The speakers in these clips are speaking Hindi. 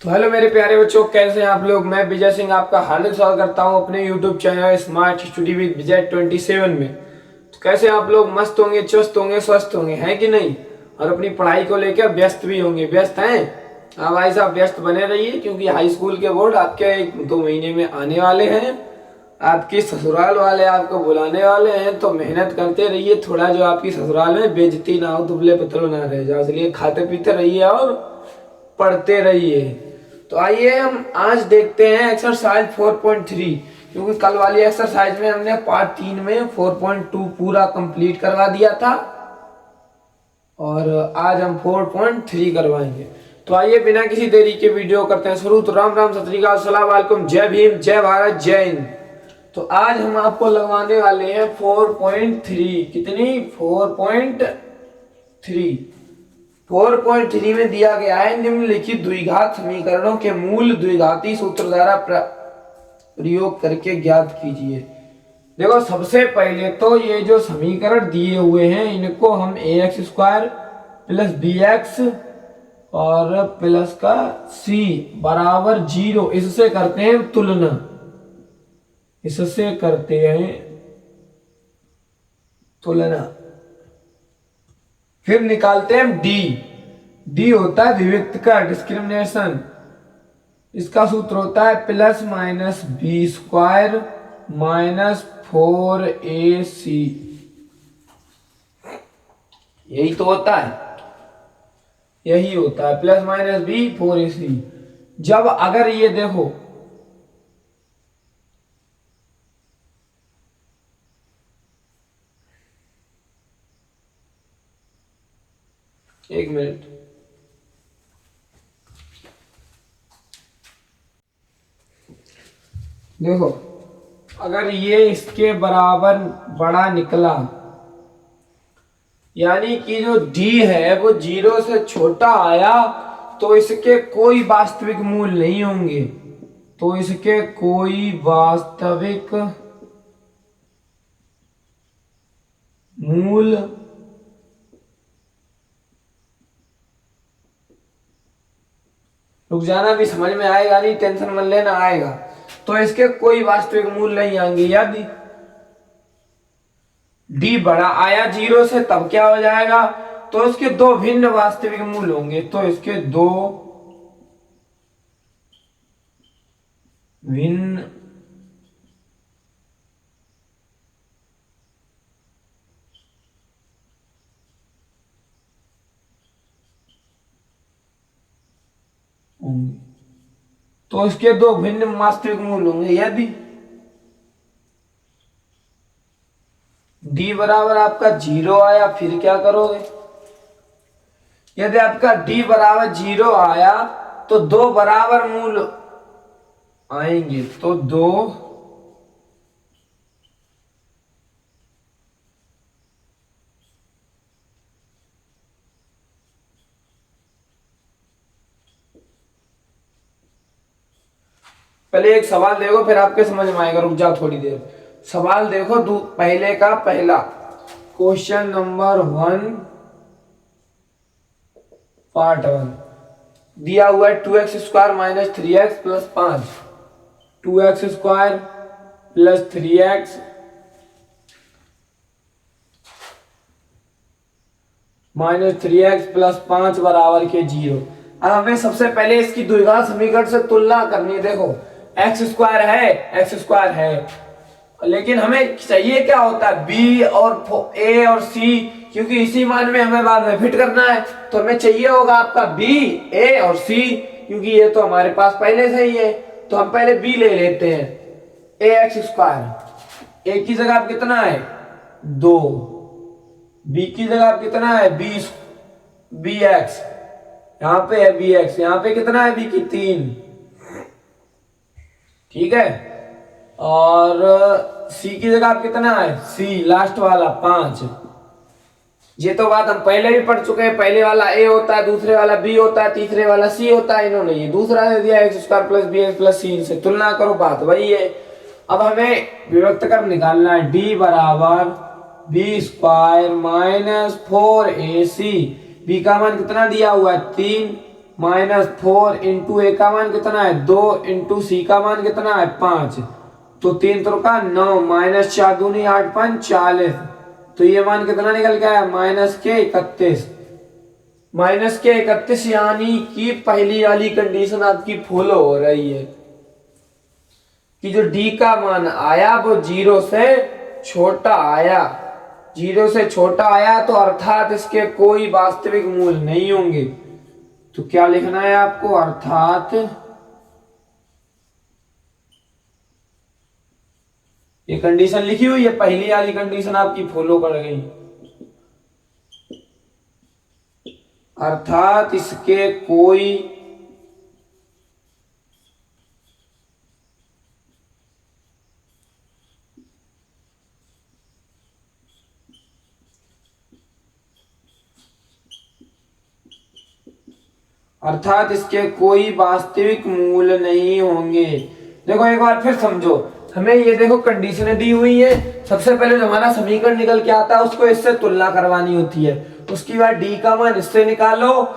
तो हेलो मेरे प्यारे बच्चों, कैसे हैं आप लोग। मैं विजय सिंह आपका हार्दिक स्वागत करता हूं अपने YouTube channel smart study with Vijay 27 में। तो कैसे आप लोग मस्त होंगे, चुस्त होंगे, स्वस्थ होंगे, हैं कि नहीं। और अपनी पढ़ाई को लेकर व्यस्त भी होंगे। व्यस्त हैं? हाँ भाई साहब, व्यस्त बने रहिए, क्योंकि हाई स्कूल के बोर्ड आपके 1-2 महीने में आने वाले हैं। आपके ससुराल वाले आपको बुलाने वाले हैं, तो मेहनत करते रहिए थोड़ा, जो आपकी ससुराल में बेइज्जती ना हो, दुबले पतले ना रह जाओ। इसलिए खाते पीते रहिए और पढ़ते रहिए। तो आइए हम आज देखते हैं एक्सरसाइज 4.3, क्योंकि कल वाली एक्सरसाइज में हमने पार्ट 3 में 4.2 पूरा कंप्लीट करवा दिया था और आज हम 4.3 करवाएंगे। तो आइए बिना किसी देरी के वीडियो करते हैं शुरू। तो राम राम, सत श्री अकाल, अस्सलाम वालेकुम, जय भीम, जय भारत, जय हिंद। तो आज हम आपको लगवाने वाले हैं 4.3। कितनी? 4.3। 4.3 में दिया गया है निम्नलिखित द्विघात समीकरणों के मूल द्विघाती सूत्र द्वारा प्रयोग करके ज्ञात कीजिए। देखो, सबसे पहले तो ये जो समीकरण दिए हुए हैं इनको हम ax स्क्वायर प्लस bx और प्लस का c बराबर 0 इससे करते हैं तुलना। इससे करते हैं तुलना, फिर निकालते हैं डी होता है विविक्त का, डिस्क्रिमिनेशन। इसका सूत्र होता है plus minus b square minus 4ac। यही तो होता है, यही होता है प्लस माइनस बी 4ac। जब अगर ये देखो, एक मिनट, देखो अगर ये इसके बराबर बड़ा निकला, यानी कि जो d है वो 0 से छोटा आया, तो इसके कोई वास्तविक मूल नहीं होंगे। तो इसके कोई वास्तविक मूल रुक जाना, भी समझ में आएगा नहीं, टेंशन मत लेना, आएगा। तो इसके कोई वास्तविक मूल नहीं आएंगे। यदि डी बड़ा आया 0 से, तब क्या हो जाएगा? तो इसके दो भिन्न वास्तविक मूल होंगे। तो इसके दो भिन्न होंगे। तो इसके दो भिन्न वास्तविक मूल होंगे। यदि डी बराबर आपका 0 आया, फिर क्या करोगे? यदि आपका डी बराबर 0 आया तो दो बराबर मूल आएंगे। तो दो पहले एक सवाल देखो, फिर आपके समझ में आएगा। रुक जाओ थोड़ी देर, सवाल देखो। पहले का पहला क्वेश्चन नंबर 1 पार्ट 1 दिया हुआ है 2x square minus 3x plus 5। 2x square plus 3x minus 3x plus 5 बराबर के 0। अब हमें सबसे पहले इसकी द्विघात समीकरण से तुलना करनी है। देखो, एक्स स्क्वायर है, लेकिन हमें चाहिए क्या होता है? बी और ए और सी, क्योंकि इसी मान में हमें बाद में फिट करना है। तो हमें चाहिए होगा आपका बी, ए और सी, क्योंकि ये तो हमारे पास पहले से ही है। तो हम पहले बी ले लेते हैं, ए एक्स स्क्वायर। ए की जगह आप कितना है? 2। बी की जगह आप कितना है? बी एक्स, यहां पे है बी एक्स, यहां पे कितना है? बी की 3। ठीक है। और सी की जगह आप कितना है? सी लास्ट वाला 5। ये तो बात हम पहले भी पढ़ चुके हैं। पहले वाला ए होता है, दूसरे वाला बी होता है, तीसरे वाला सी होता है। इन्होंने ये दूसरा दे दिया X square plus B X plus C. से तुलना करो, बात वही है। अब हमें विभक्त कर निकालना है। डी बराबर B square minus 4ac। B का मान कितना दिया हुआ है? 3 -4 इंटू ए का मान कितना है 2 इंटू सी का मान कितना है 5, तो 3 त्रिका 9, -4 दूनी 8 5 40, तो ये मान कितना निकल के आया -31। -31 यानी कि पहली वाली कंडीशन आपकी फॉलो हो रही है कि जो डी का मान आया वो 0 से छोटा आया, 0 से छोटा आया, तो अर्थात इसके कोई वास्तविक मूल नहीं होंगे। तो क्या लिखना है आपको, अर्थात ये कंडीशन लिखी हुई है, पहली वाली कंडीशन आपकी फॉलो कर गई, अर्थात इसके कोई वास्तविक मूल नहीं होंगे। देखो एक बार फिर समझो, हमें ये देखो कंडीशनें दी हुई है, सबसे पहले जो हमारा समीकरण निकल के आता है उसको इससे तुलना करवानी होती है, उसके बाद डी का मान इससे निकालो,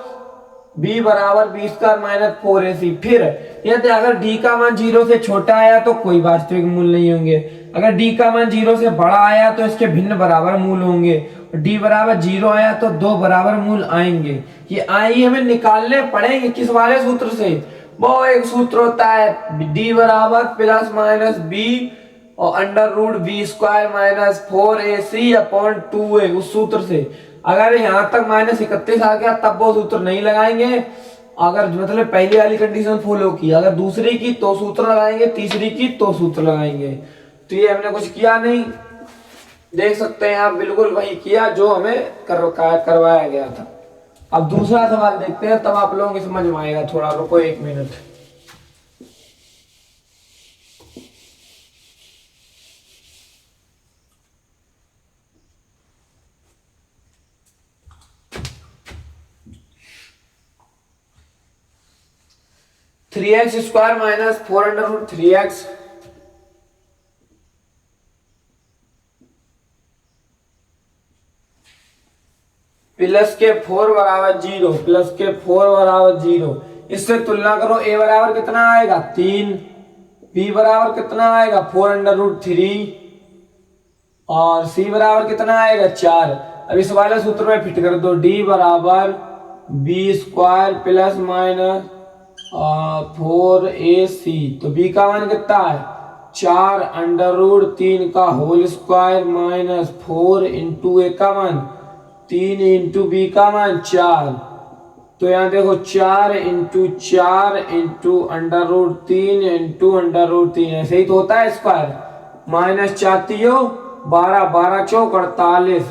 b बराबर बी स्क्वायर माइनस 4ac। फिर यदि अगर d का मान 0 से छोटा आया तो कोई वास्तविक मूल नहीं होंगे, अगर d का मान 0 से बड़ा आया तो इसके भिन्न बराबर मूल होंगे, d बराबर 0 आया तो 2 बराबर मूल आएंगे। ये आई हमें निकालने पड़ेंगे किस वाले सूत्र से, वो एक सूत्र होता है d बराबर प्लस माइनस b और under root B square minus 4ac upon 2a, उस सूत्र से। अगर यहां तक -31 आ गया तब वो सूत्र नहीं लगाएंगे, अगर मतलब पहली वाली कंडीशन फॉलो की, अगर दूसरी की तो सूत्र लगाएंगे, तीसरी की तो सूत्र लगाएंगे। तो ये हमने कुछ किया नहीं, देख सकते हैं आप, बिल्कुल वही किया जो हमें करवाया गया था। अब दूसरा सवाल देखते हैं, तब आप लोगों को समझ में आएगा थोड़ा, रुको 1 मिनट। Three x square minus 4 under root 3x plus के 4 बराबर 0, प्लस के 4 बराबर 0, इससे तुलना करो। a बराबर कितना आएगा 3, b बराबर कितना आएगा 4 अंडर रूट 3 और c बराबर कितना आएगा 4। अब इस वाले सूत्र में फिट कर दो, d बराबर B square plus minus 4ac, तो b का मान कितना है 4 अंडर रूट 3 का होल स्क्वायर माइनस 4 इंटू ए का मान 3 इंटू बी का मान 4। तो यहाँ देखो 4 into 4 into under root 3 into under root 3, ऐसे ही तो होता है स्क्वायर, माइनस 4 12, 12 चौक 48,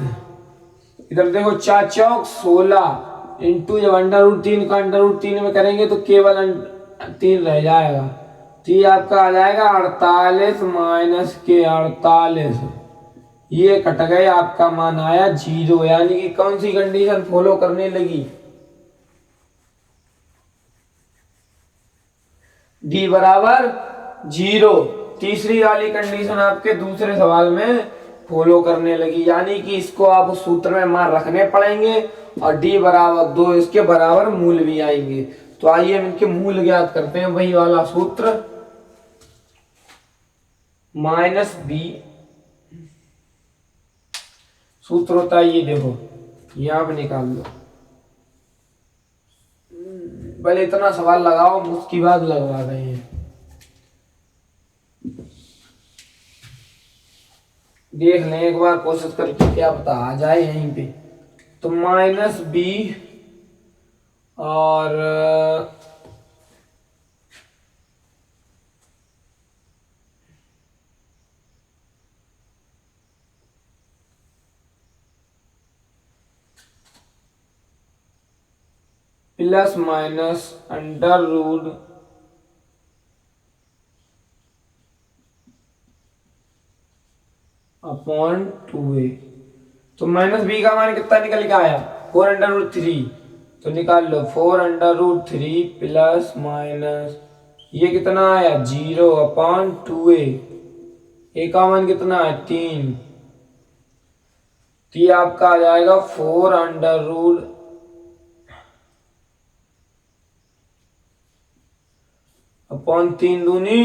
इधर देखो 4 चौक 16 इंटू जब अंडर रूट 3 का अंडर रूट 3 में करेंगे तो केवल 3 रह जाएगा, तो ये आपका आ जाएगा 48 माइनस के 48, ये कट गए, आपका मान आया 0। यानी कि कौन सी कंडीशन फॉलो करने लगी, d बराबर 0, तीसरी वाली कंडीशन आपके दूसरे सवाल में फॉलो करने लगी। यानी कि इसको आप उस सूत्र में मान रखने पड़ेंगे और d बराबर 2, इसके बराबर मूल भी आएंगे। तो आइए हम इनके मूल ज्ञात करते हैं, वही वाला सूत्र -b सूत्र होता है, ये देखो यहां पे निकाल लो, पहले इतना सवाल लगाओ उसकी बाद लगवा रहे हैं। देख लें एक बार कोशिश करके, क्या पता आ जाए यहीं पे। तो -b और plus minus under root upon 2a, तो -b का मान कितना निकल के आया 4 अंडर रूट 3, तो निकाल लो 4 अंडर रूट 3 प्लस माइनस ये कितना आया 0 अपॉन 2a, ए का मान कितना है 3, तो ये आपका आ जाएगा 4 अंडर रूट अपॉन 3 दूनी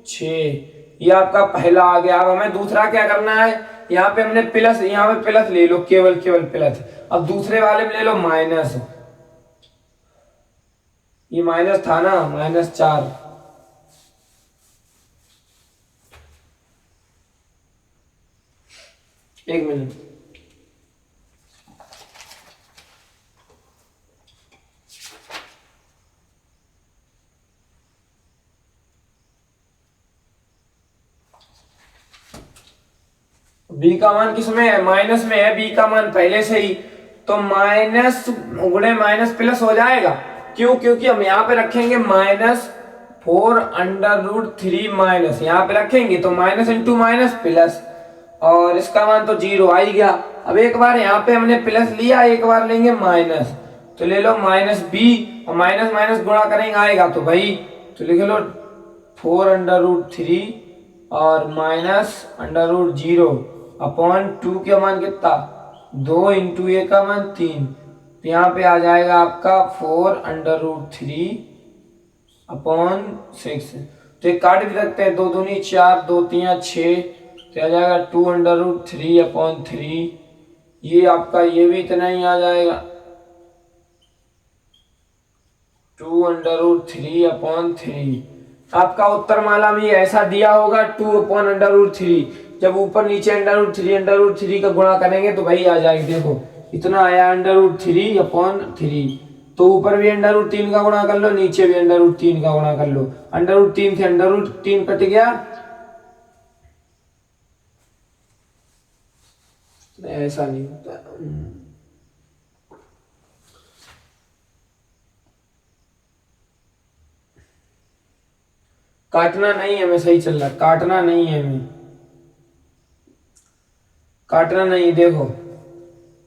6। ये आपका पहला आ गया। अब हमें दूसरा क्या करना है, यहाँ पे हमने प्लस, यहाँ पे प्लस ले लो, केवल केवल प्लस। अब दूसरे वाले में ले लो माइनस, ये माइनस था ना, -4। एक मिनट, बी का मान किसमें है, माइनस में है बी का मान पहले से ही, तो माइनस गुणे माइनस प्लस हो जाएगा। क्यों, क्योंकि हम यहाँ पे रखेंगे -4√3 माइनस, यहाँ पे रखेंगे तो माइनस इंटू माइनस प्लस, और इसका मान तो 0 आ ही गया। अब एक बार यहाँ पे हमने प्लस लिया, एक बार लेंगे माइनस, तो ले लो माइनस बी, और माइनस माइनस गुणा करेंगे आएगा तो भाई, तो लिख लो 4√3 और -√0 अपॉन 2 का मान कितना, 2 इंटू ए का मान 3, तो यहाँ पे आ जाएगा आपका 4√3 अपॉन 6। तो एक काट भी सकते हैं, 2 दूनी 4, 2 3 6, तो आ जाएगा 2√3 अपॉन 3। ये आपका ये भी इतना ही आ जाएगा, 2√3 अपॉन 3। आपका उत्तर माला में ऐसा दिया होगा 2 अपॉन √3। जब ऊपर नीचे √3 का गुणा करेंगे तो भाई आ जाएगी, देखो इतना आया √3 अपॉन 3। तो ऊपर भी √3 का गुणा कर लो, नीचे भी √3 का गुणा कर लो, √3 से √3 कट गया, ऐसा नहीं होता। काटना नहीं है, मैं सही चल रहा, काटना नहीं है, मैं काटना नहीं। देखो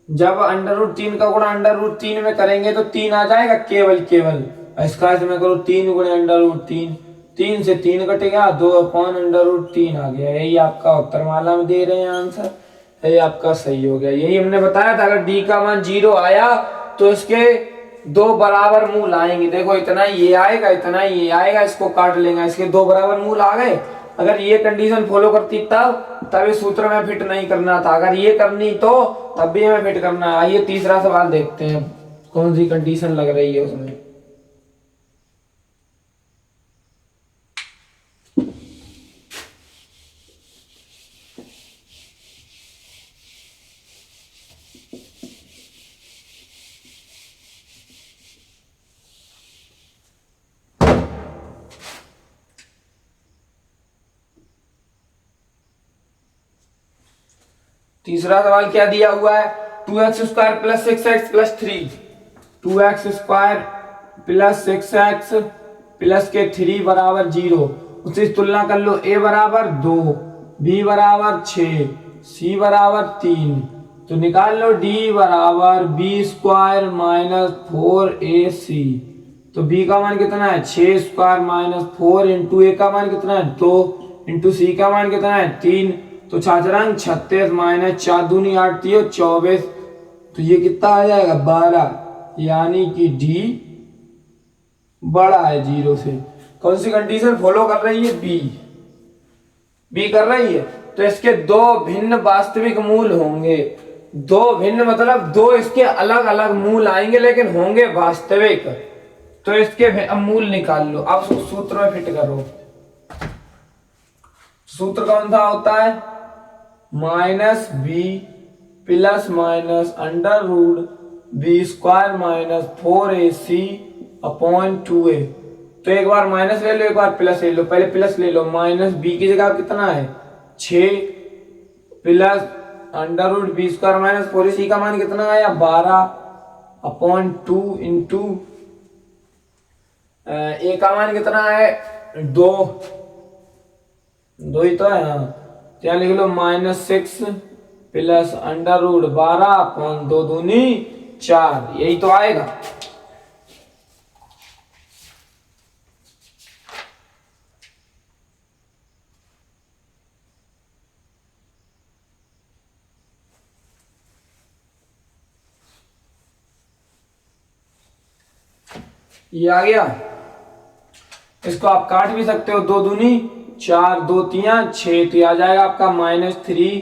जब √3 का गुणा √3 में करेंगे तो 3 आ जाएगा केवल केवल, इसका इसमें करो 3 गुणे √3, 3 से 3 कट गया, 2 अपॉन √3 आ गया। यही आपका उत्तर माला में दे रहे हैं आंसर, यही आपका सही हो गया। यही हमने बताया था, अगर डी का मान 0 आया तो इसके दो बराबर मूल आएंगे। देखो इतना ये आएगा, इतना ये आएगा, इसको काट लेंगे, इसके दो बराबर मूल आ गए। अगर ये कंडीशन फॉलो करती तब इस सूत्र में फिट नहीं करना था, अगर ये करनी तो तब भी हमें फिट करना है। आइए तीसरा सवाल देखते हैं, कौन सी कंडीशन लग रही है उसमें। तीसरा सवाल क्या दिया हुआ है, 2x² plus 6x plus 3, 2x² plus 6x plus के 3 बराबर 0। उससे तुलना कर लो, a बराबर 2, b बराबर 6, c बराबर 3, तो निकाल लो d बराबर b² माइनस 4ac। तो b का मान कितना है, 6² माइनस 4 इंटू a का मान कितना है 2 इंटू c का मान कितना है 3, तो छात्रांक 36 माइनस 4 दूनी 8 24, तो ये कितना आ जाएगा 12, यानी कि डी बड़ा है 0 से। कौन सी कंडीशन फॉलो कर रही है, बी कर रही है। तो इसके दो भिन्न वास्तविक मूल होंगे, दो भिन्न मतलब दो इसके अलग अलग मूल आएंगे लेकिन होंगे वास्तविक। तो इसके मूल निकाल लो, अब सूत्र में फिट करो। सूत्र कौन सा होता है, -b plus minus √b² minus 4ac upon 2a। तो एक बार माइनस ले लो, एक बार प्लस ले लो। पहले प्लस ले लो, -b की जगह कितना है 6 प्लस √b² माइनस 4ac का मान कितना आया 12 अपॉन 2 इंटू a का मान कितना है 2 ही तो है, हाँ। तो यहाँ लिख लो -6 प्लस √12 अपॉन 2 दूनी 4, यही तो आएगा। ये आ गया। इसको आप काट भी सकते हो, 2 दूनी 4, 2 तिया 6, तो आ जाएगा आपका -3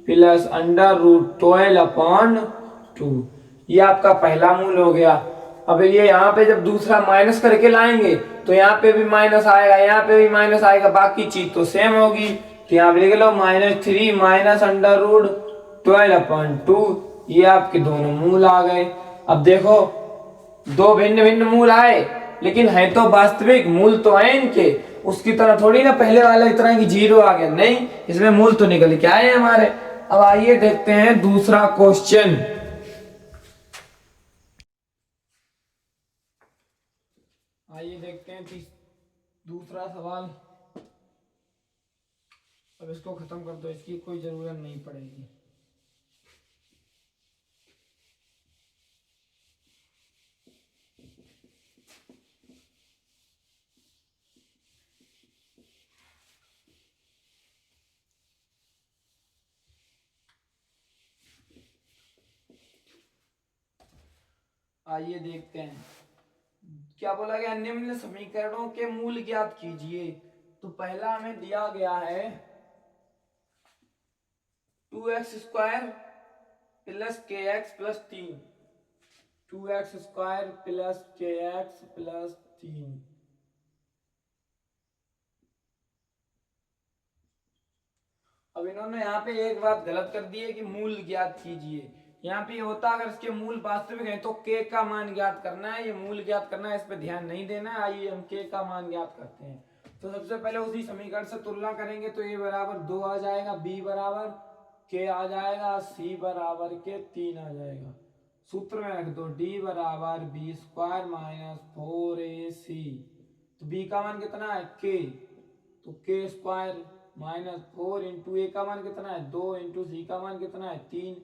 प्लस √12/2। ये आपका पहला मूल हो गया। अब ये यहाँ पे जब दूसरा माइनस करके लाएंगे तो यहाँ पे भी माइनस आएगा, यहाँ पे भी माइनस आएगा, बाकी चीज तो सेम होगी। तो यहाँ पे लिख लो -3 √12/2। ये आपके दोनों मूल आ गए। अब देखो, दो भिन्न भिन्न मूल आए, लेकिन है तो वास्तविक मूल तो है इनके। उसकी तरह थोड़ी ना पहले वाले इतना की 0 आ गया, नहीं, इसमें मूल तो निकल के आए हमारे। अब आइए देखते हैं दूसरा क्वेश्चन। आइए देखते हैं दूसरा सवाल। अब इसको खत्म कर दो, इसकी कोई जरूरत नहीं पड़ेगी। आइए देखते हैं क्या बोला गया। निम्न समीकरणों के मूल ज्ञात कीजिए। तो पहला हमें दिया गया है 2x² plus kx plus 3। 2x² plus kx plus 3। अब इन्होंने यहाँ पे एक बात गलत कर दी है कि मूल ज्ञात कीजिए। यहाँ पे होता अगर इसके मूल वास्तविक है तो k का मान ज्ञात करना है, ये मूल ज्ञात करना है, इस पे ध्यान नहीं देना है। आइए हम k का मान ज्ञात करते हैं। तो सबसे पहले उसी समीकरण से तुलना करेंगे तो a बराबर 2 आ जाएगा, b बराबर k आ जाएगा, c बराबर के 3 आ जाएगा। सूत्र में रख दो d बराबर b² माइनस 4ac। तो b का मान कितना है k, तो k² -4 इंटू ए का मान कितना है 2 इंटू सी का मान कितना है 3।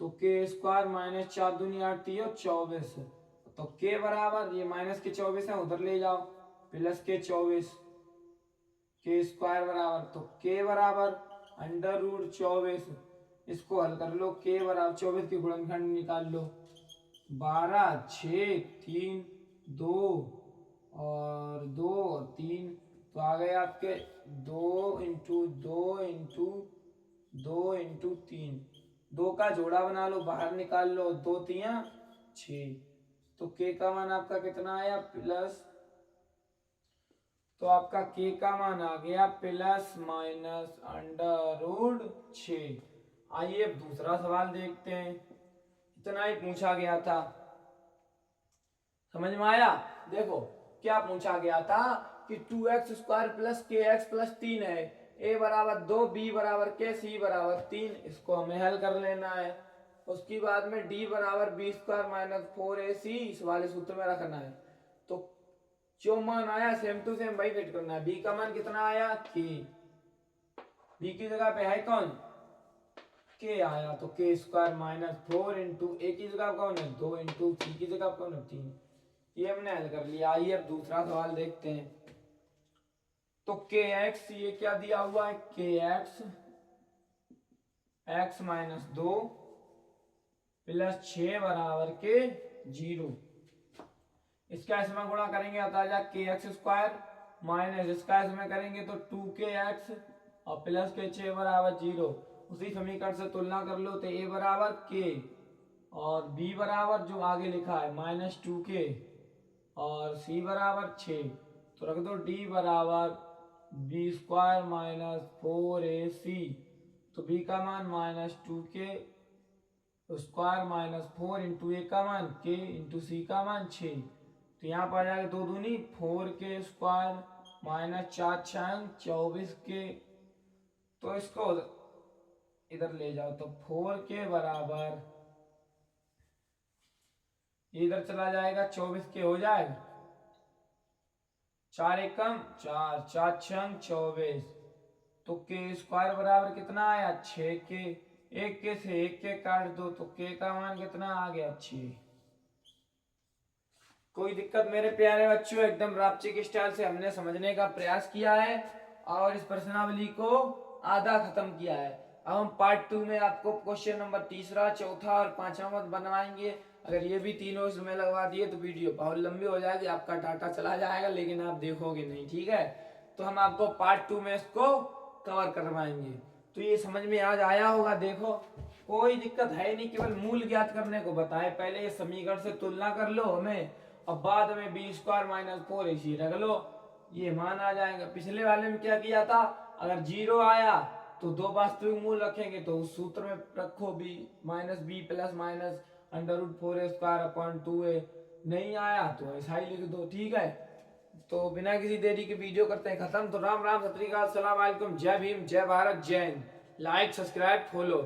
तो k² -4 दूनी 8 24। तो k बराबर ये माइनस के 24 है, उधर ले जाओ, प्लस के 24 k² बराबर, तो k बराबर √24। इसको हल कर लो, k बराबर 24 की गुणनखंड निकाल लो, 12 6 3 2 और 2 और 3। तो आ गए आपके 2 इंटू 2 इंटू 2 इंटू 3। 2 का जोड़ा बना लो, बाहर निकाल लो, 2 तिया 6। तो k का मान आपका कितना आया प्लस, तो आपका k का मान आ गया प्लस माइनस √6। आइए अब दूसरा सवाल देखते हैं। इतना ही पूछा गया था, समझ में आया। देखो क्या पूछा गया था कि 2x² प्लस kx प्लस 3 है, a बराबर 2, b बराबर k, c बराबर 3। इसको हमें हल कर लेना है। उसके बाद में d बराबर b² माइनस 4ac इस वाले सूत्र में रखना है। तो जो मान आया सेम टू सेम वही फिट करना है। b का मान कितना आया k, b की जगह पे है कौन k आया, तो k² माइनस 4 इंटू ए की जगह कौन है 2 इंटू सी की जगह कौन है 3। ये हमने हल कर लिया। आइए अब दूसरा सवाल देखते हैं। तो kx ये क्या दिया हुआ है, kx x -2 प्लस 6 बराबर के 0। इसका इसमें गुणा करेंगे आता है kx² माइनस इसका इसमें करेंगे तो 2kx और प्लस के 6 बराबर 0। उसी समीकरण से तुलना कर लो, तो a बराबर k और b बराबर जो आगे लिखा है -2k और c बराबर 6। तो रख दो d बराबर b² माइनस 4ac। तो b का मान -2k² माइनस 4 इंटू ए का मान k इंटू सी का मान 6। तो यहाँ पर आ जाएगा 2 दूनी 4k² माइनस 4 6 24k। तो इसको इधर ले जाओ, तो 4k बराबर इधर चला जाएगा 24k हो जाएगा, 4 एकम 4 4 6 24। तो k² बराबर कितना आया 6k। एक के से एक के काट दो, तो k का मान कितना आ गया 6। कोई दिक्कत मेरे प्यारे बच्चों, एकदम रापचिक स्टाइल से हमने समझने का प्रयास किया है और इस प्रश्नावली को आधा खत्म किया है। अब हम पार्ट 2 में आपको क्वेश्चन नंबर तीसरा, चौथा और पांचवा बनवाएंगे। अगर ये भी तीनों इसमें लगवा दिए तो वीडियो बहुत लंबी हो जाएगी, आपका डाटा चला जाएगा लेकिन आप देखोगे नहीं, ठीक है। तो हम आपको पार्ट 2 में इसको कवर करवाएंगे। तो ये समझ में आज आया होगा। देखो कोई दिक्कत है नहीं, केवल मूल ज्ञात करने को बताए। पहले ये समीकरण से तुलना कर लो हमें, और बाद में बी स्क्वायर माइनस 4ac रख लो, ये मान आ जाएगा। पिछले वाले में क्या किया था, अगर 0 आया तो दो वास्तविक मूल रखेंगे, तो उस सूत्र में रखो b minus b plus minus √4a²/2a। नहीं आया तो ऐसा ही लिख दो, ठीक है। तो बिना किसी देरी के वीडियो करते हैं खत्म। तो राम राम, सत श्री अकाल, सलाम वालेकुम, जय भीम, जय भारत, जय हिंद। Like, subscribe, follow.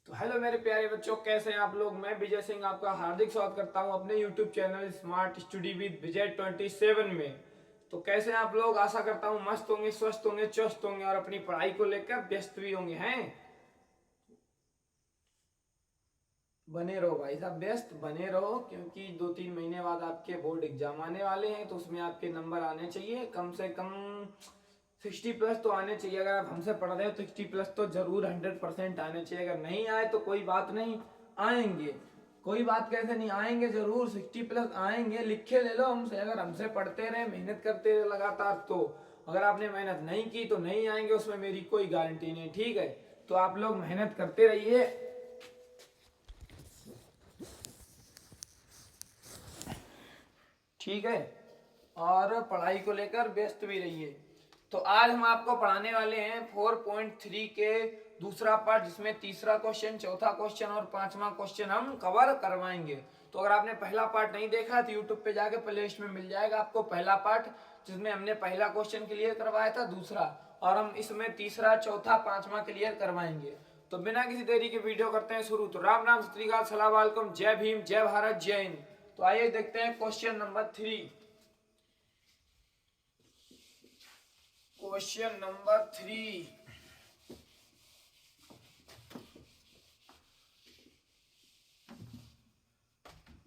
तो हेलो मेरे प्यारे बच्चों, कैसे हैं आप लोग। मैं विजय सिंह आपका हार्दिक स्वागत करता हूं अपने YouTube channel smart study with Vijay 27 में। तो कैसे हैं आप लोग, आशा करता हूं मस्त होंगे, स्वस्थ होंगे, चुस्त होंगे और अपनी पढ़ाई को लेकर व्यस्त भी होंगे। हैं, बने रहो भाई साहब, व्यस्त बने रहो, क्योंकि 2-3 महीने बाद आपके बोर्ड एग्जाम आने वाले हैं। तो उसमें आपके नंबर आने चाहिए, कम से कम 60+ तो आने चाहिए। अगर आप हमसे पढ़ रहे हो तो 60+ तो जरूर 100% आने चाहिए। अगर नहीं आए तो कोई बात नहीं, आएंगे। कोई बात कैसे नहीं आएंगे, जरूर 60+ आएंगे। लिखे ले लो हमसे, अगर हमसे पढ़ते रहे, मेहनत करते रहे लगातार। तो अगर आपने मेहनत नहीं की तो नहीं आएंगे, उसमें मेरी कोई गारंटी नहीं, ठीक है। तो आप लोग मेहनत करते रहिए, ठीक है, और पढ़ाई को लेकर व्यस्त भी रहिए। तो आज हम आपको पढ़ाने वाले हैं 4.3 के दूसरा पार्ट, जिसमें तीसरा क्वेश्चन, चौथा क्वेश्चन और पांचवा क्वेश्चन हम कवर करवाएंगे। तो अगर आपने पहला पार्ट नहीं देखा तो यूट्यूब पे जाके प्लेलिस्ट में मिल जाएगा आपको पहला पार्ट, जिसमें हमने पहला क्वेश्चन क्लियर करवाया था, दूसरा, और हम इसमें तीसरा, चौथा, पांचवा क्लियर करवाएंगे। तो बिना किसी देरी के वीडियो करते हैं शुरू। तो राम राम, सत श्री अकाल, सलाम वालेकुम, जय भीम, जय भारत, जय हिंद। तो आइए देखते हैं क्वेश्चन नंबर 3। क्वेश्चन नंबर 3,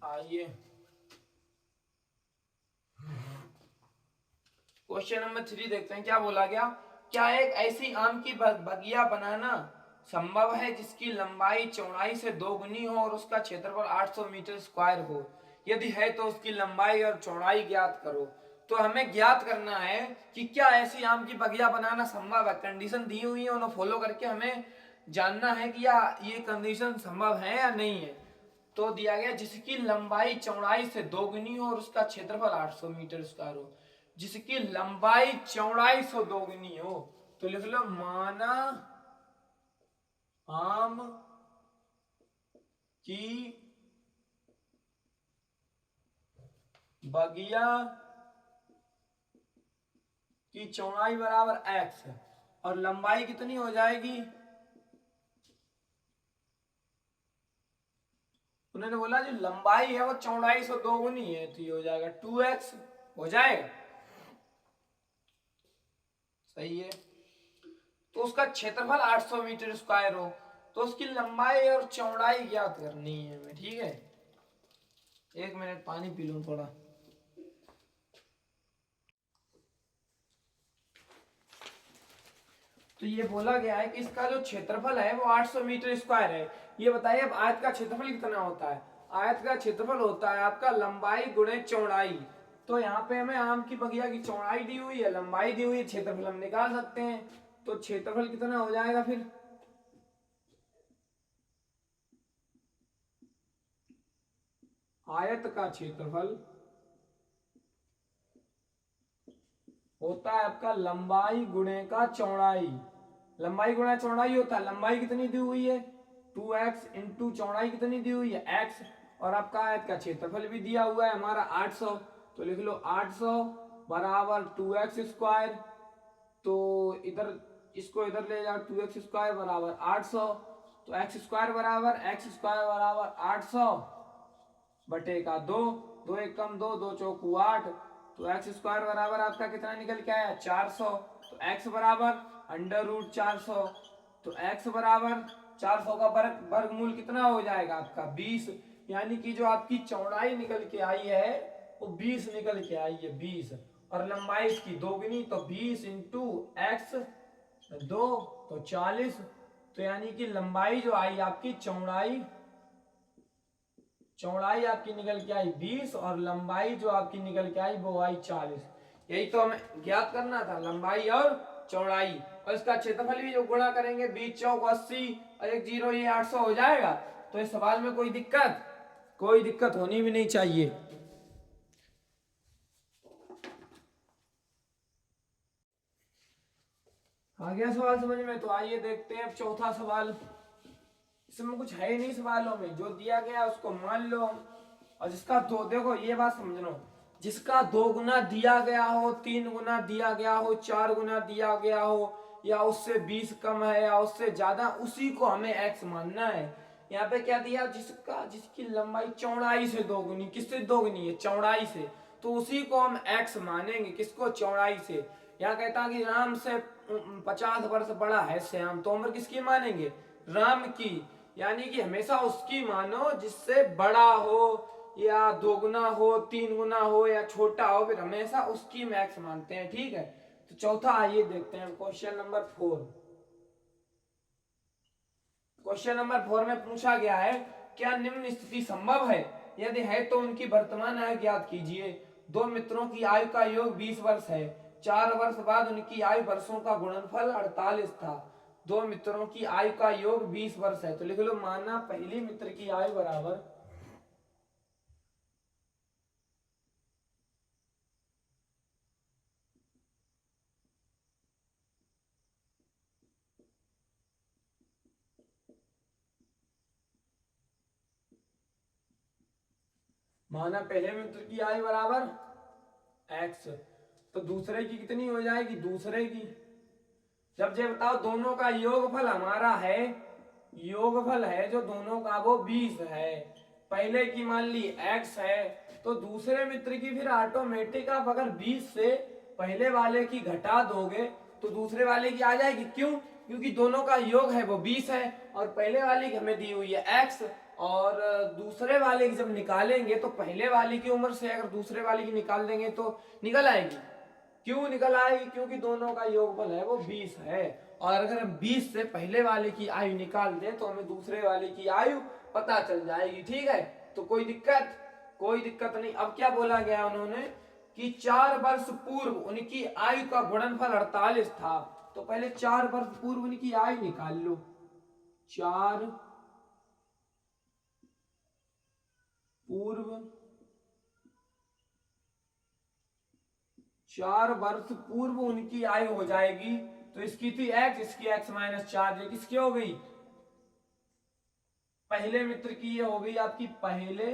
आइए क्वेश्चन नंबर 3 देखते हैं क्या बोला गया। क्या एक ऐसी आम की बगिया बनाना संभव है जिसकी लंबाई चौड़ाई से 2 गुनी हो और उसका क्षेत्रफल 800 मीटर स्क्वायर हो? यदि है तो उसकी लंबाई और चौड़ाई ज्ञात करो। तो हमें ज्ञात करना है कि क्या ऐसी आम की बगिया बनाना संभव है। कंडीशन दी हुई है, उन्हें फॉलो करके हमें जानना है कि या ये कंडीशन संभव है या नहीं है। तो दिया गया जिसकी लंबाई चौड़ाई से 2 गुनी हो और उसका क्षेत्रफल 800 मीटर स्क्वायर हो। जिसकी लंबाई चौड़ाई 2 गुनी हो, तो लिख लो माना आम की बगिया की चौड़ाई बराबर x और लंबाई कितनी हो जाएगी। उन्होंने बोला जो लंबाई है वो चौड़ाई 2 गुनी है, तो ये हो जाएगा 2x, हो जाएगा, सही है। तो उसका क्षेत्रफल 800 मीटर स्क्वायर हो, तो उसकी लंबाई और चौड़ाई ज्ञात करनी है हमें, ठीक है। 1 मिनट पानी पी लूं थोड़ा। तो ये बोला गया है कि इसका जो क्षेत्रफल है वो 800 मीटर स्क्वायर है। ये बताइए अब आयत का क्षेत्रफल कितना होता है। आयत का क्षेत्रफल होता है आपका लंबाई गुणे चौड़ाई। तो यहाँ पे हमें आम की बगिया की चौड़ाई दी हुई है, लंबाई दी हुई है, क्षेत्रफल हम निकाल सकते हैं। तो क्षेत्रफल कितना हो जाएगा फिर, आयत का क्षेत्रफल होता है आपका लंबाई गुणे का चौड़ाई। लंबाई गुणा चौड़ाई होता है, लंबाई कितनी दी हुई है 2x इंटू चौड़ाई कितनी दी हुई है x, और आपका आयत का क्षेत्रफल भी दिया हुआ है हमारा 800। तो लिख लो 800 बराबर 2x स्क्वायर। तो इधर इसको इधर ले जाओ, 2x स्क्वायर बराबर 800। तो x स्क्वायर बराबर 800 बटे का 2, 2 एक कम 2, 2 चौकू 8। तो एक्स स्क्वायर बराबर आपका कितना निकल के आया 400। तो x बराबर √400। तो x बराबर 400 का वर्गमूल कितना हो जाएगा आपका 20। यानी कि जो आपकी चौड़ाई निकल के आई है वो 20 निकल के आई है 20, और लंबाई इसकी दोगुनी तो 20 इंटू एक्स 2 तो 40। तो यानी कि लंबाई जो आई आपकी चौड़ाई चौड़ाई आपकी निकल के आई 20 और लंबाई जो आपकी निकल के आई वो आई 40। यही तो हमें ज्ञात करना था, लंबाई और चौड़ाई। और इसका क्षेत्रफल भी जो गुणा करेंगे 20 चौक 80 और 1 0 ये 800 हो जाएगा। तो इस सवाल में कोई दिक्कत होनी भी नहीं चाहिए। आ गया सवाल समझ में? तो आइए देखते हैं अब चौथा सवाल। इसमें कुछ है ही नहीं सवालों में, जो दिया गया उसको मान लो। और जिसका दो, देखो ये बात समझ लो, जिसका 2 गुना दिया गया हो, 3 गुना दिया गया हो, 4 गुना दिया गया हो, या उससे 20 कम है या उससे ज्यादा, उसी को हमें एक्स मानना है। यहाँ पे क्या दिया, जिसकी लंबाई चौड़ाई से 2 गुनी, किससे 2 गुनी है, चौड़ाई से, तो उसी को हम एक्स मानेंगे। किसको, चौड़ाई से। यहाँ कहता कि राम से 50 वर्ष बड़ा है श्याम, तो उम्र किसकी मानेंगे, राम की। यानी कि हमेशा उसकी मानो जिससे बड़ा हो, या 2 गुना हो, 3 गुना हो, या छोटा हो, फिर हमेशा उसकी मैक्स मानते हैं। ठीक है, तो चौथा आइए देखते हैं क्वेश्चन नंबर 4। क्वेश्चन नंबर 4 में पूछा गया है, क्या निम्न स्थिति संभव है, यदि है तो उनकी वर्तमान आयु ज्ञात कीजिए। 2 मित्रों की आयु का योग 20 वर्ष है। 4 वर्ष बाद उनकी आयु वर्षों का गुणनफल 48 था। 2 मित्रों की आयु का योग 20 वर्ष है। तो लिख लो, माना पहली मित्र की आयु बराबर माना पहले मित्र की आयु बराबर एक्स, तो दूसरे की कितनी हो जाएगी, दूसरे की, जब ये बताओ दोनों का योगफल हमारा है, योगफल है जो दोनों का वो 20 है। पहले की मान ली x है, तो दूसरे मित्र की फिर ऑटोमेटिक आप अगर 20 से पहले वाले की घटा दोगे तो दूसरे वाले की आ जाएगी। क्यों, क्योंकि दोनों का योग है वो 20 है, और पहले वाले की हमें दी हुई है x, और दूसरे वाले की जब निकालेंगे तो पहले वाले की उम्र से अगर दूसरे वाले की निकाल देंगे तो निकल आएगी। क्यों निकल आएगी, क्योंकि दोनों का योगफल है वो 20 है। और अगर हम 20 से पहले वाले की आयु निकाल दें तो हमें दूसरे वाले की आयु पता चल जाएगी। ठीक है, तो कोई दिक्कत नहीं। अब क्या बोला गया उन्होंने कि 4 वर्ष पूर्व उनकी आयु का गुणनफल 48 था। तो पहले 4 वर्ष पूर्व उनकी आयु निकाल लो। 4 पूर्व 4 वर्ष पूर्व उनकी आयु हो जाएगी, तो इसकी थी x, इसकी x माइनस 4, ये किसकी हो गई, पहले मित्र की। ये हो गई आपकी पहले,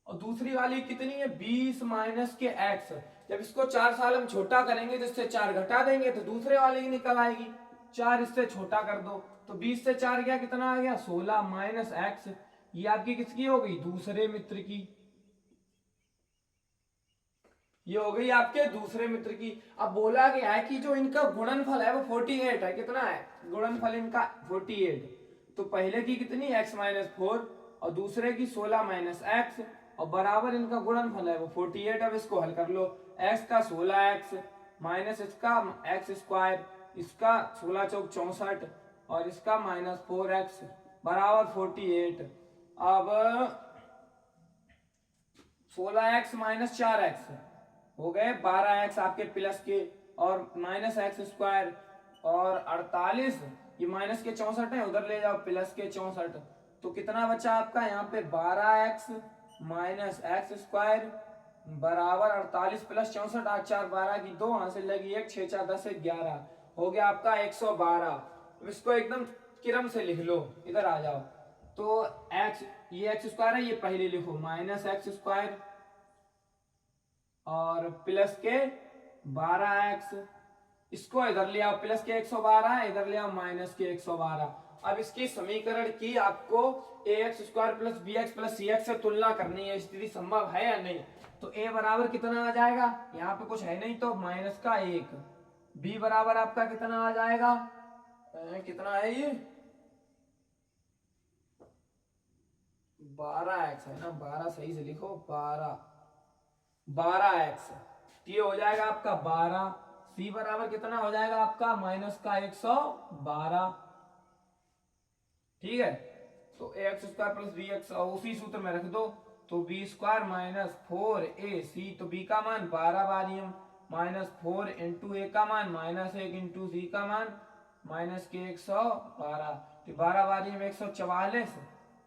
और दूसरी वाली कितनी है, 20 माइनस के x। जब इसको 4 साल हम छोटा करेंगे तो इससे 4 घटा देंगे तो दूसरे वाले की निकल आएगी। 4 इससे छोटा कर दो तो 20 से 4 गया, कितना आ गया, 16 माइनस x। ये आपकी किसकी हो गई, दूसरे मित्र की। ये हो गई आपके दूसरे मित्र की। अब बोला गया है कि जो इनका गुणनफल है वो 48 है। कितना है गुणनफल इनका, 48। तो पहले की कितनी, x माइनस 4, और दूसरे की 16 माइनस एक्स, और बराबर इनका गुणनफल है वो 48। अब इसको हल कर लो, x का 16x माइनस इसका x स्क्वायर, इसका 16 चौक 64, और इसका माइनस 4x बराबर 48। अब 16x माइनस 4x हो गए 12x आपके प्लस के, और माइनस एक्स स्क्वायर, और 48, ये माइनस के 64 है, उधर ले जाओ प्लस के 64। तो कितना बचा आपका यहाँ पे, 12x माइनस एक्स स्क्वायर बराबर 48 प्लस 64, 8 4 12 की 2, हां से लगी 1, 6 4 10 11, हो गया आपका 112। अब इसको एकदम क्रम से लिख लो, इधर आ जाओ। तो x, ये एक्स स्क्वायर है, ये पहले लिखो, माइनस एक्स स्क्वायर और प्लस के 12x, इसको इधर ले आओ, प्लस के 112 है, इधर ले आओ माइनस के 112। अब इसकी समीकरण की आपको ax square plus bx plus cx से तुलना करनी है, स्थिति संभव है या नहीं। तो a बराबर कितना आ जाएगा, यहाँ पे कुछ है नहीं तो माइनस का 1, b बराबर आपका कितना आ जाएगा, कितना है ये, 12x है ना, 12 सही से लिखो, 12x। तो ये हो जाएगा आपका 12। c बराबर कितना हो जाएगा आपका माइनस का 112। ठीक है, तो x square plus B x उसी सूत्र में रख दो, तो बी स्क्वायर माइनस 4ac, तो बी का मान 12 बारियम माइनस 4 इंटू ए का मान माइनस 1 इंटू सी का मान माइनस के 112, तो 12 बारियम 144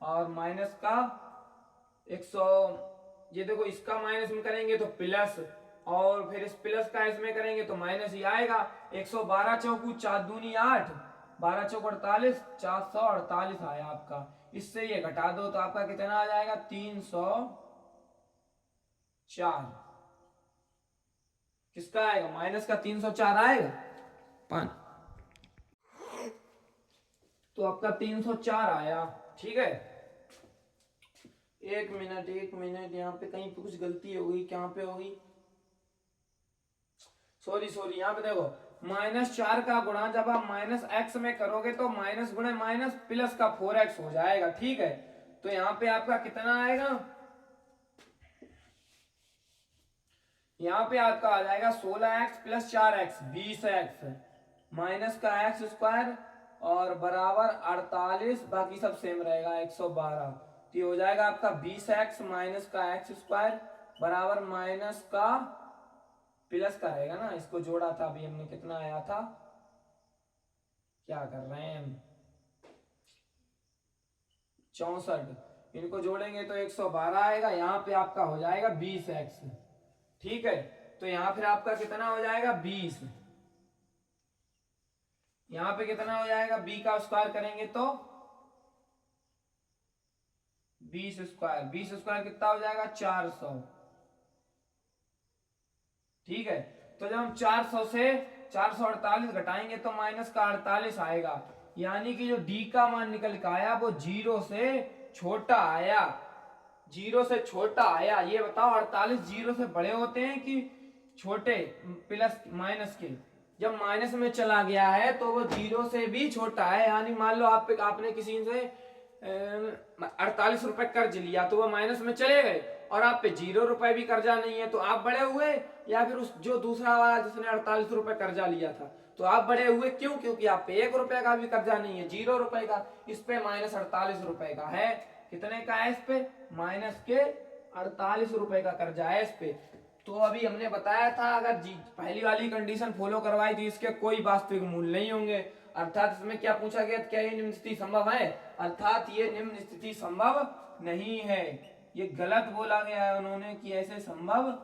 और माइनस का 100, ये देखो इसका माइनस में करेंगे तो प्लस, और फिर इस प्लस का इसमें करेंगे तो माइनस ही आएगा। 112 चौकू 4 दूनी 8, 12 चौक 48, 448 आया आपका। इससे ये घटा दो तो आपका कितना आ जाएगा 304। किसका आएगा, माइनस का 304 आएगा। तो आपका 304 आया। ठीक है, एक मिनट यहाँ पे कहीं पे कुछ गलती हो गई, कहां पे होगी, सॉरी यहाँ पे देखो, -4 का गुणा जब आप माइनस एक्स में करोगे तो माइनस गुणे माइनस प्लस का 4x हो जाएगा। ठीक है, तो यहाँ पे आपका कितना आएगा, यहाँ पे आपका आ जाएगा 16x plus 4x 20x minus का x स्क्वायर और बराबर 48, बाकी सब सेम रहेगा 112। तो ये हो जाएगा आपका 20x माइनस का x स्क्वायर बराबर माइनस का प्लस का रहेगा ना, इसको जोड़ा था अभी हमने, कितना आया था, क्या कर रहे हैं हम, 64, इनको जोड़ेंगे तो 112 आएगा। यहाँ पे आपका हो जाएगा 20x। ठीक है, तो यहाँ फिर आपका कितना हो जाएगा 20, यहाँ पे कितना हो जाएगा, b का स्क्वायर करेंगे तो 20 स्क्वायर कितना हो जाएगा 400। ठीक है, तो जब हम 400 से 448 घटाएंगे तो माइनस का 48 आएगा, यानी कि जो d का मान निकल के आया वो 0 से छोटा आया, 0 से छोटा आया। ये बताओ 48 0 से बड़े होते हैं कि छोटे, प्लस माइनस के, जब माइनस में चला गया है तो वो 0 से भी छोटा है। यानी मान लो आपने किसी से 48 रुपए कर्ज लिया तो वो माइनस में चले गए और आप पे 0 रुपए भी कर्जा नहीं है, तो आप बड़े हुए, या फिर उस जो दूसरा वाला जिसने 48 रुपए कर्जा लिया था तो आप बड़े हुए, क्यों, क्योंकि आप पे 1 रुपए का भी कर्जा नहीं है, 0 रुपए का, इस पे माइनस 48 रुपए का है। कितने का है इस पे, माइनस के 48 रुपए का कर्जा है इस पे। तो अभी हमने बताया था अगर पहली वाली कंडीशन फॉलो करवाई तो इसके कोई वास्तविक मूल्य नहीं होंगे, अर्थात इसमें क्या पूछा गया, क्या ये निम्न स्थिति संभव है, अर्थात ये निम्न स्थिति संभव नहीं है। ये गलत बोला गया है उन्होंने कि ऐसे संभव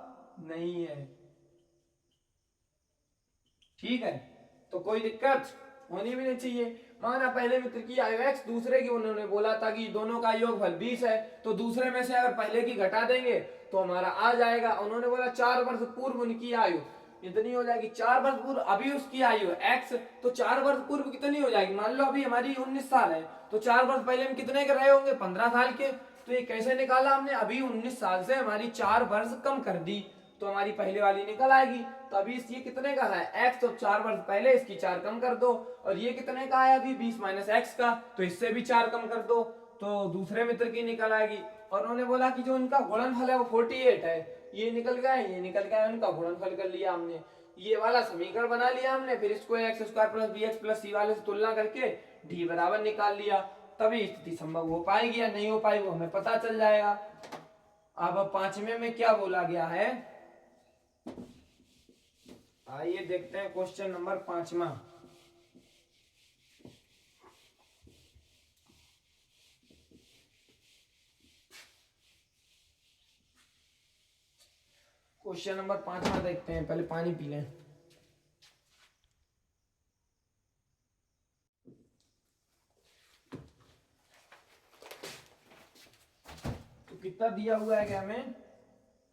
नहीं है। ठीक है, तो कोई दिक्कत होनी भी नहीं चाहिए। माना पहले मित्र की आयु x, दूसरे की उन्होंने बोला था कि दोनों का योगफल 20 है, तो दूसरे में से अगर पहले की घटा देंगे तो हमारा आ जाएगा। उन्होंने बोला 4 वर्ष पूर्व उनकी आयु इतनी हो जाएगी, 4 वर्ष पूर्व अभी उसकी आयु है x, तो 4 वर्ष पूर्व कितनी हो जाएगी, मान लो अभी हमारी 19 साल है तो 4 वर्ष पहले हम कितने के रहे होंगे, 15 साल के। तो ये कैसे निकाला हमने, अभी 19 साल से हमारी 4 वर्ष कम कर दी तो हमारी पहले वाली निकल आएगी। तो अभी ये कितने का है x, तो 4 वर्ष पहले इसकी 4 कम कर दो, और ये कितने का है अभी 20 माइनस x का, तो इससे भी 4 कम कर दो तो दूसरे मित्र की निकल आएगी। और उन्होंने बोला कि जो उनका गुणनफल है वो 48 है, ये निकल गया है, ये निकल गया है, उनका गुणनफल कर लिया हमने, ये वाला समीकरण बना लिया हमने, फिर इसको X square plus B X plus C वाले से तुलना करके डी बराबर निकाल लिया, तभी स्थिति संभव हो पाएगी या नहीं हो पाएगी वो हमें पता चल जाएगा। अब 5वें में क्या बोला गया है, आइए देखते हैं क्वेश्चन नंबर 5वां। क्वेश्चन नंबर 5वां देखते हैं, पहले पानी पी लें। तो कितना दिया हुआ है क्या हमें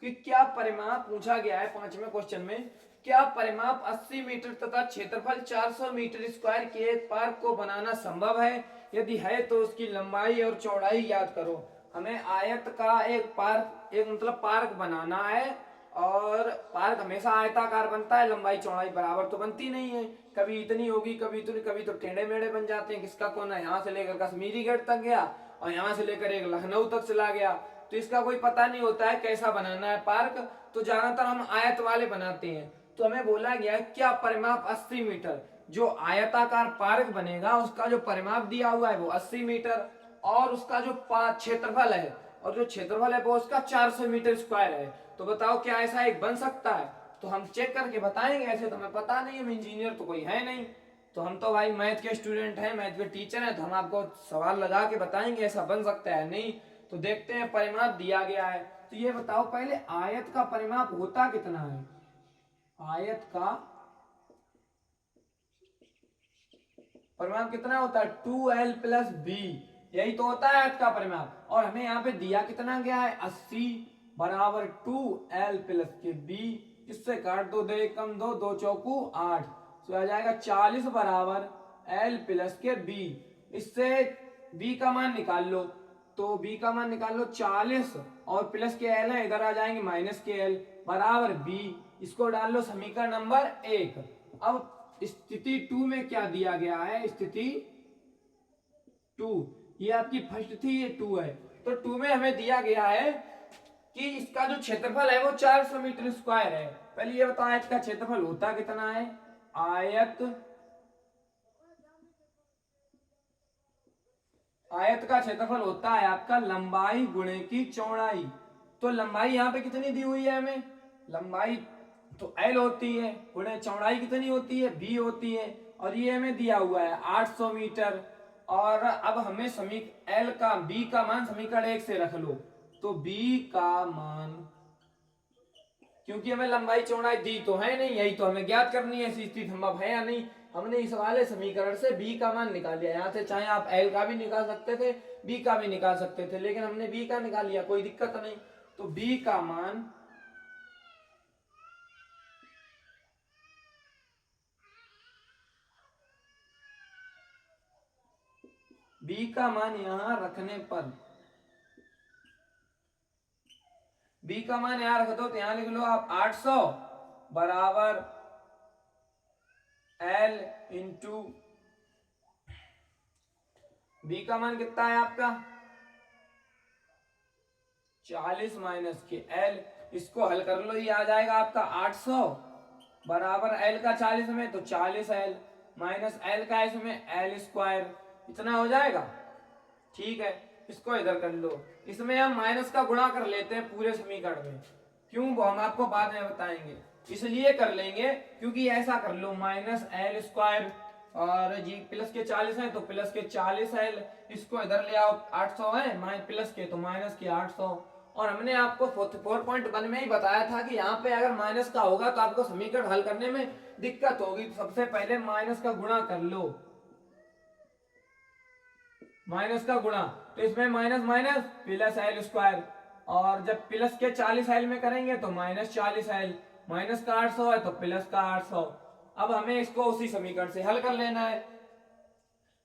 कि क्या परिमाप पूछा गया है 5वें क्वेश्चन में, क्या परिमाप 80 मीटर तथा क्षेत्रफल 400 मीटर स्क्वायर के एक पार्क को बनाना संभव है, यदि है तो उसकी लंबाई और चौड़ाई याद करो। हमें आयत का एक पार्क, एक मतलब पार्क बनाना है, और पार्क हमेशा आयताकार बनता है, लंबाई चौड़ाई बराबर तो बनती नहीं है, कभी इतनी होगी कभी इतनी, कभी तो टेढ़े मेढ़े बन जाते हैं। किसका कोना यहाँ से लेकर कश्मीरी गेट तक गया और यहाँ से लेकर एक लखनऊ तक चला गया, तो इसका कोई पता नहीं होता है कैसा बनाना है पार्क, तो ज्यादातर हम आयत वाले बनाते हैं। तो हमें बोला गया क्या परिमाप 80 मीटर, जो आयताकार पार्क बनेगा उसका जो परिमाप दिया हुआ है वो 80 मीटर, और उसका जो क्षेत्रफल है, और जो क्षेत्रफल है वो उसका 400 मीटर स्क्वायर है। तो बताओ क्या ऐसा एक बन सकता है? तो हम चेक करके बताएंगे, ऐसे तो हमें पता नहीं, हम इंजीनियर तो कोई है नहीं, तो हम तो भाई मैथ के स्टूडेंट हैं, मैथ के टीचर हैं, तो हम आपको सवाल लगा के बताएंगे ऐसा बन सकता है नहीं। तो देखते हैं, परिमाप दिया गया है, तो ये बताओ पहले आयत का परिमाप होता कितना है? आयत का परिमाप कितना होता है? 2l प्लस बी, यही तो होता है आयत का परिमाप। और हमें यहाँ पे दिया कितना गया है? 80 बराबर 2l प्लस के बी, इससे काट दो, दो एक कम दो, दो चौकू 8, तो आ जाएगा 40 बराबर l प्लस के बी। इससे b का मान निकाल लो, तो b का मान निकाल लो 40, और प्लस के l है, इधर आ जाएंगे माइनस के l बराबर b। इसको डाल लो समीकरण नंबर 1। अब स्थिति 2 में क्या दिया गया है? स्थिति 2, ये आपकी फर्स्ट थी, ये 2 है, तो 2 में हमें दिया गया है कि इसका जो क्षेत्रफल है वो 400 मीटर स्क्वायर है। पहले ये बताओ आयत का क्षेत्रफल होता कितना है? आयत का क्षेत्रफल होता है आपका लंबाई गुणे की चौड़ाई। तो लंबाई यहाँ पे कितनी दी हुई है हमें? लंबाई तो l होती है, गुणे चौड़ाई कितनी होती है? b होती है, और ये हमें दिया हुआ है 800 मीटर। और अब हमें l का b का मान समीकरण 1 से रख लो, तो b का मान, क्योंकि हमें लंबाई चौड़ाई दी तो है नहीं, यही तो हमें ज्ञात करनी है, ऐसी स्थिति संभव है या नहीं। हमने इस वाले समीकरण से b का मान निकाल लिया, यहाँ से चाहे आप l का भी निकाल सकते थे, b का भी निकाल सकते थे, लेकिन हमने b का निकाल लिया, कोई दिक्कत नहीं। तो b का मान यहां रखने पर, b का मान यहां रख दो, तो यहां लिख लो आप 800 बराबर l इंटू, b का मान कितना है आपका? 40 माइनस के l, इसको हल कर लो, ये आ जाएगा आपका 800 बराबर l का 40 में तो 40l माइनस l का इसमें l स्क्वायर, इतना हो जाएगा। ठीक है, इसको इधर कर लो, इसमें हम माइनस का गुणा कर लेते हैं पूरे समीकरण में, क्यों वो हम आपको बाद में बताएंगे, इसलिए कर लेंगे क्योंकि ऐसा कर लो, माइनस l स्क्वायर, और जी प्लस के 40 है तो प्लस के 40l, इसको इधर ले आओ, 800 है माइनस प्लस के तो माइनस के 800। और हमने आपको 4.1 में ही बताया था कि यहाँ पे अगर माइनस का होगा तो आपको समीकरण हल करने में दिक्कत होगी, तो सबसे पहले माइनस का गुणा कर लो, माइनस का गुणा, तो इसमें minus minus plus l square, और जब प्लस के 40l में करेंगे तो माइनस 40l, माइनस का 800 है तो प्लस का 800। अब हमें इसको उसी समीकरण से हल कर लेना है,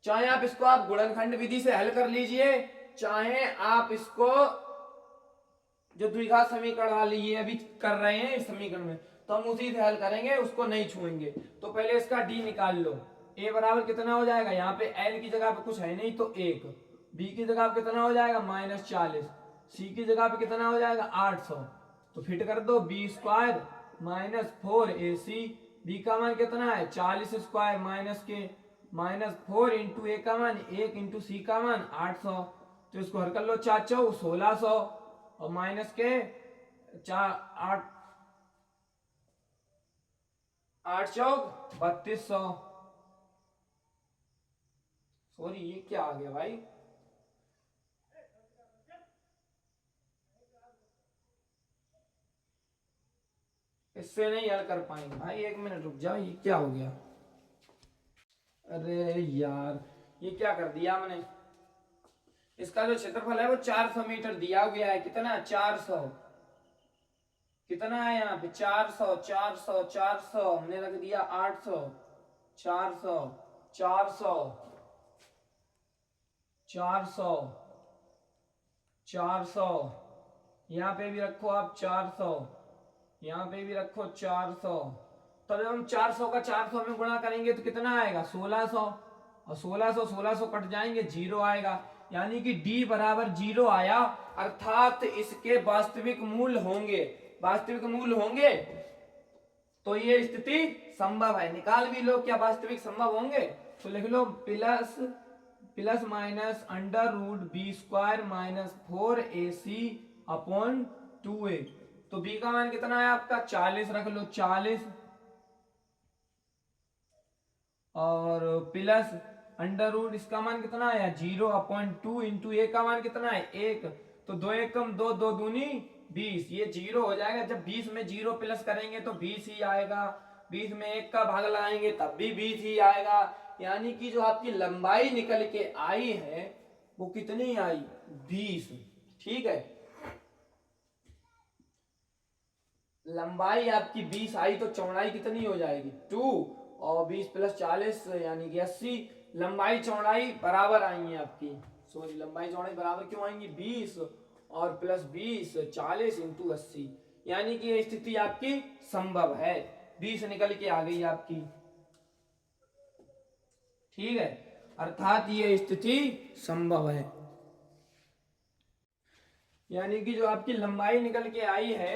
चाहे आप इसको आप गुणनखंड विधि से हल कर लीजिए, चाहे आप इसको जो द्विघात समीकरण वाली ये अभी कर रहे हैं इस समीकरण में, तो हम उसी से हल करेंगे, उसको नहीं छुएंगे। तो पहले इसका d निकाल लो, a बराबर कितना हो जाएगा? यहाँ पे l की जगह पे कुछ है नहीं तो 1, b की जगह पे कितना हो जाएगा? माइनस 40, c की जगह पे कितना हो जाएगा? 800, तो फिट कर दो, b square minus 4ac, b का मान कितना है? 40 स्क्वायर माइनस के माइनस 4 इंटू ए का मान 1 इंटू सी का मान 800, तो इसको हल कर लो, 4 चौ 1600, और माइनस के 8 चौक 3200। सॉरी ये क्या आ गया भाई, इससे नहीं हल कर पाएंगे भाई, 1 मिनट रुक जाओ, ये क्या हो गया? अरे यार ये क्या कर दिया मैंने, इसका जो क्षेत्रफल है वो 400 मीटर दिया गया है, कितना? 400, कितना है यहाँ पे? 400 400 400, हमने रख दिया 800, 400 400 400 400, यहाँ पे भी रखो आप 400, यहाँ पे भी रखो 400, तो जब हम 400 का 400 में गुणा करेंगे तो कितना आएगा? 1600, और 1600 1600 कट जाएंगे, जीरो आएगा, यानी कि d बराबर 0 आया, अर्थात इसके वास्तविक मूल होंगे, वास्तविक मूल होंगे, तो ये स्थिति संभव है। निकाल भी लो क्या वास्तविक संभव होंगे, तो लिख लो plus minus under root B square minus 4ac upon 2a। तो b का मान कितना है आपका 40, रख लो 40, और प्लस अंडर रूट इसका मान कितना है 0 अपॉन 2 इंटू ए का मान कितना है 1, तो 2 1 कम 2, 2 दूनी 20, ये 0 हो जाएगा। जब 20 में 0 प्लस करेंगे तो 20 ही आएगा, 20 में 1 का भाग लगाएंगे तब भी 20 ही आएगा। यानी कि जो आपकी लंबाई निकल के आई है वो कितनी आई 20। ठीक है, लंबाई आपकी 20 आई तो चौड़ाई कितनी हो जाएगी 2, और 20 प्लस 40 यानी कि 80। लंबाई चौड़ाई बराबर आई है आपकी, सॉरी लंबाई चौड़ाई बराबर क्यों आएंगी 20 और प्लस 20 40 इंटू 80, यानी कि ये स्थिति आपकी संभव है, 20 निकल के आ गई आपकी। ठीक है, अर्थात ये स्थिति संभव है, यानी कि जो आपकी लंबाई निकल के आई है,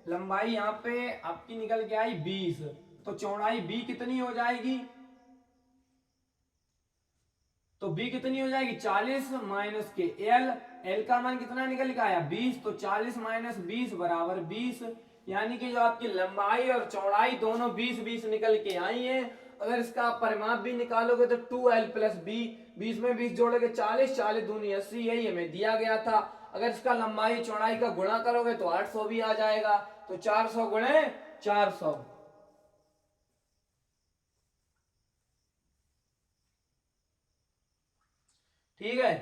लंबाई यहाँ पे आपकी निकल के आई 20, तो चौड़ाई b कितनी हो जाएगी, तो b कितनी हो जाएगी 40 माइनस के l का मान कितना निकल के आया 20, तो 40 माइनस 20 बराबर 20, यानी कि जो आपकी लंबाई और चौड़ाई दोनों 20-20 निकल के आई है। अगर इसका आप परिमाप भी निकालोगे तो 2l प्लस b, 20 में 20 जोड़ोगे 40, 40 दूनी 80, यही हमें दिया गया था। अगर इसका लंबाई चौड़ाई का गुणा करोगे तो 800 भी आ जाएगा, तो 400 गुणे 400। ठीक है,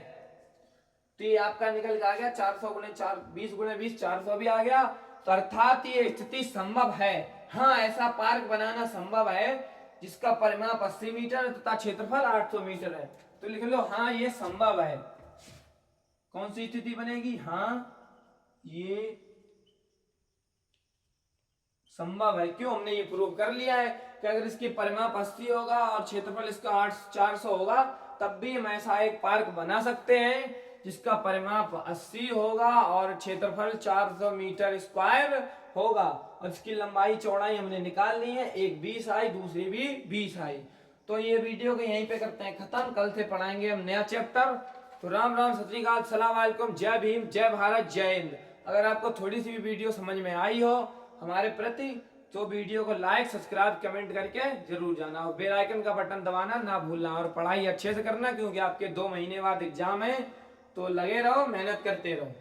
तो ये आपका निकल के आ गया 400 गुणे 4, 20 गुणे 20 400 भी आ गया। तो अर्थात ये स्थिति संभव है। हाँ, ऐसा पार्क बनाना संभव है जिसका परिमाप 80 मीटर तथा क्षेत्रफल 800 मीटर है। तो लिख लो हाँ ये संभव है। कौन सी स्थिति बनेगी, हाँ ये संभव है। क्यों, हमने ये प्रूव कर लिया है कि अगर इसकी परिमाप 80 होगा और क्षेत्रफल इसका 400 होगा तब भी हम ऐसा एक पार्क बना सकते हैं जिसका परिमाप 80 होगा और क्षेत्रफल 400 मीटर स्क्वायर होगा, और इसकी लंबाई चौड़ाई हमने निकाल ली है, एक 20 आई दूसरी भी 20 आई। तो ये वीडियो को यहीं पे करते हैं खत्म, कल से पढ़ाएंगे हम नया चैप्टर। तो राम राम, सत श्री अकाल, सलाम वालेकुम, जय भीम, जय भारत, जय हिंद। अगर आपको थोड़ी सी भी वीडियो समझ में आई हो हमारे प्रति तो वीडियो को लाइक सब्सक्राइब कमेंट करके जरूर जाना, और बेल आइकन का बटन दबाना ना भूलना, और पढ़ाई अच्छे से करना क्योंकि आपके 2 महीने बाद एग्जाम है। तो लगे रहो, मेहनत करते रहो।